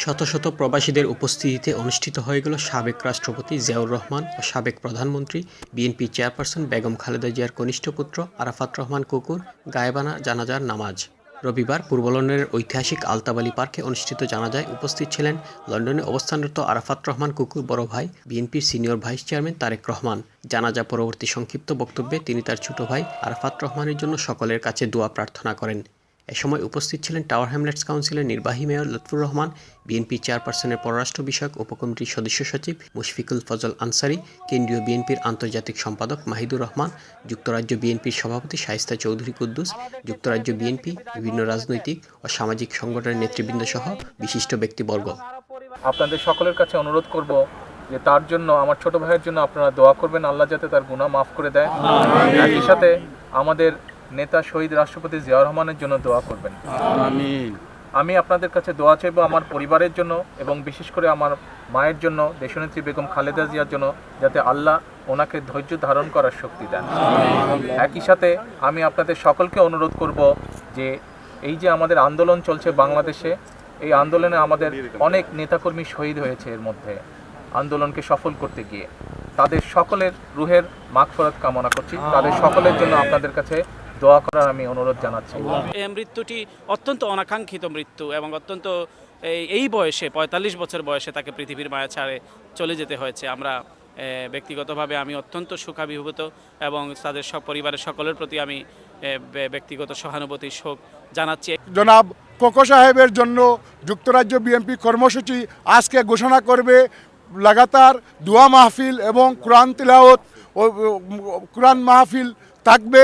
শত শত প্রবাসীদের উপস্থিতিতে অনুষ্ঠিত হয়ে গেল সাবেক রাষ্ট্রপতি জিয়াউর রহমান ও সাবেক প্রধানমন্ত্রী বিএনপি চেয়ারপারসন বেগম খালেদা জিয়ার কনিষ্ঠ পুত্র আরাফাত রহমান কুকুর গায়েবানা জানাজার নামাজ। রবিবার পূর্ব লন্ডনের ঐতিহাসিক আলতাবালি পার্কে অনুষ্ঠিত জানাজায় উপস্থিত ছিলেন লন্ডনে অবস্থানরত আরাফাত রহমান কুকুর বড় ভাই বিএনপির senior vice chairman Tarique Rahman. জানাজা পরবর্তী সংক্ষিপ্ত বক্তব্যে তিনি তার ছোট ভাই আরাফাত রহমানের জন্য সকলের কাছে দোয়া প্রার্থনা করেন। এ সময় উপস্থিত ছিলেন টাওয়ার হ্যামলেটস কাউন্সিলের নির্বাহী মেয়র লুৎফুর রহমান, বিএনপি চেয়ারপারসনের পররাষ্ট্র বিষয়ক উপকমিটির সদস্য সচিব মুশফিকুল ফজল আনসারী, কেন্দ্রীয় বিএনপির আন্তর্জাতিক সম্পাদক মাহিদুর রহমান, যুক্তরাজ্য বিএনপির সভাপতি শায়েস্তা চৌধুরী কুদ্দুস, যুক্তরাজ্য বিএনপি, বিভিন্ন রাজনৈতিক ও সামাজিক সংগঠনের নেতৃবৃন্দ সহ বিশিষ্ট ব্যক্তিবর্গ। আপনাদের সকলের কাছে অনুরোধ করব যে তার জন্য, আমার ছোট ভাইয়ের জন্য আপনারা দোয়া করবেন, আল্লাহ যাতে তার গুনাহ মাফ করে দেয়। একই সাথে আমাদের নেতা শহীদ রাষ্ট্রপতি জিয়াউর রহমানের জন্য দোয়া করবেন। আমি আপনাদের কাছে দোয়া চাইব আমার পরিবারের জন্য এবং বিশেষ করে আমার মায়ের জন্য, দেশনেত্রী বেগম খালেদা জিয়ার জন্য, যাতে আল্লাহ ওনাকে ধৈর্য ধারণ করার শক্তি দেন। একই সাথে আমি আপনাদের সকলকে অনুরোধ করব যে এই যে আমাদের আন্দোলন চলছে বাংলাদেশে, এই আন্দোলনে আমাদের অনেক নেতাকর্মী শহীদ হয়েছে। এর মধ্যে আন্দোলনকে সফল করতে গিয়ে তাদের সকলের রুহের মাগফিরাত কামনা করছি। তাদের সকলের জন্য আপনাদের কাছে দোয়া করার আমি অনুরোধ জানাচ্ছি। এই মৃত্যুটি অত্যন্ত অনাকাঙ্ক্ষিত মৃত্যু এবং অত্যন্ত এই বয়সে ৪৫ বছর বয়সে তাকে পৃথিবীর মায়া ছাড়ে চলে যেতে হয়েছে। আমরা ব্যক্তিগতভাবে আমি অত্যন্ত সুখাভিভূত এবং তাদের সব পরিবারের সকলের প্রতি আমি ব্যক্তিগত সহানুভূতি শোক জানাচ্ছি। জনাব কোকো সাহেবের জন্য যুক্তরাজ্য বিএনপি কর্মসূচি আজকে ঘোষণা করবে। লাগাতার দোয়া মাহফিল এবং কোরআন তিলাওয়াত ও কোরআন মাহফিল থাকবে।